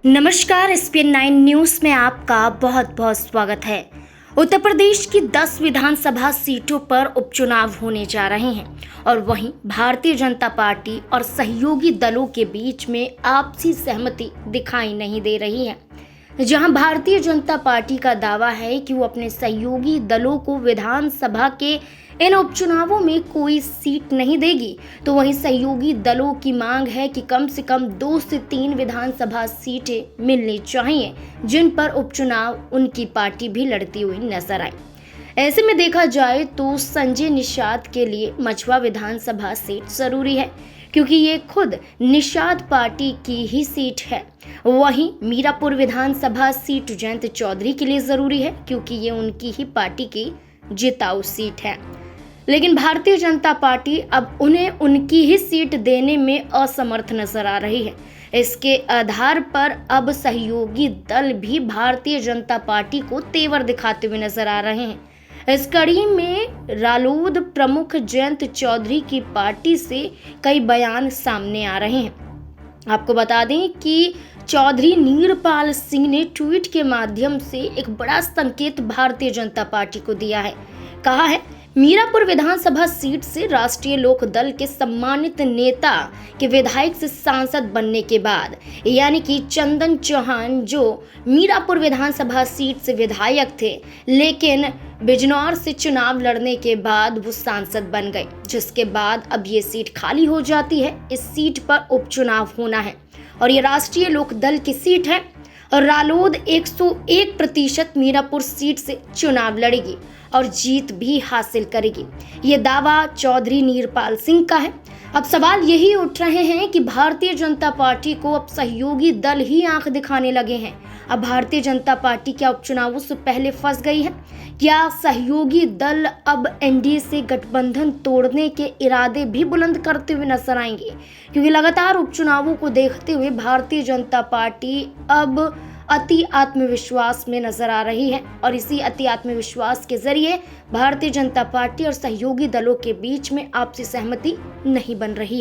नमस्कार। SPN9 news में आपका बहुत बहुत स्वागत है। उत्तर प्रदेश की 10 विधानसभा सीटों पर उपचुनाव होने जा रहे हैं और वहीं भारतीय जनता पार्टी और सहयोगी दलों के बीच में आपसी सहमति दिखाई नहीं दे रही है। जहां भारतीय जनता पार्टी का दावा है कि वो अपने सहयोगी दलों को विधानसभा के इन उपचुनावों में कोई सीट नहीं देगी, तो वहीं सहयोगी दलों की मांग है कि कम से कम 2 से 3 विधानसभा सीटें मिलनी चाहिए, जिन पर उपचुनाव उनकी पार्टी भी लड़ती हुई नजर आई। ऐसे में देखा जाए तो संजय निषाद के लिए मछुआ विधानसभा सीट जरूरी है, क्योंकि ये खुद निषाद पार्टी की ही सीट है। वहीं मीरापुर विधानसभा सीट जयंत चौधरी के लिए जरूरी है, क्योंकि ये उनकी ही पार्टी की जिताऊ सीट है। लेकिन भारतीय जनता पार्टी अब उन्हें उनकी ही सीट देने में असमर्थ नजर आ रही है। इसके आधार पर अब सहयोगी दल भी भारतीय जनता पार्टी को तेवर दिखाते हुए नजर आ रहे हैं। इस कड़ी में रालोद प्रमुख जयंत चौधरी की पार्टी से कई बयान सामने आ रहे हैं। आपको बता दें कि चौधरी नीरपाल सिंह ने ट्वीट के माध्यम से एक बड़ा संकेत भारतीय जनता पार्टी को दिया है। कहा है, मीरापुर विधानसभा सीट से राष्ट्रीय लोक दल के सम्मानित नेता के विधायक से सांसद बनने के बाद, यानी कि चंदन चौहान जो मीरापुर विधानसभा सीट से विधायक थे, लेकिन बिजनौर से चुनाव लड़ने के बाद वो सांसद बन गए, जिसके बाद अब ये सीट खाली हो जाती है। इस सीट पर उपचुनाव होना है और ये राष्ट्रीय लोक दल की सीट है और रालोद 101% मीरापुर सीट से चुनाव लड़ेगी और जीत भी हासिल करेगी। ये दावा चौधरी नीरपाल सिंह का है। अब सवाल यही उठ रहे हैं कि भारतीय जनता पार्टी को अब सहयोगी दल ही आंख दिखाने लगे हैं। अब भारतीय जनता पार्टी क्या उपचुनावों से पहले फंस गई है? क्या सहयोगी दल अब एनडीए से गठबंधन तोड़ने के इरादे भी बुलंद करते हुए नजर आएंगे? क्योंकि लगातार उपचुनावों को देखते हुए भारतीय जनता पार्टी अब अति आत्मविश्वास में नजर आ रही है और इसी अति आत्मविश्वास के जरिए भारतीय जनता पार्टी और सहयोगी दलों के बीच में आपसी सहमति नहीं बन रही है।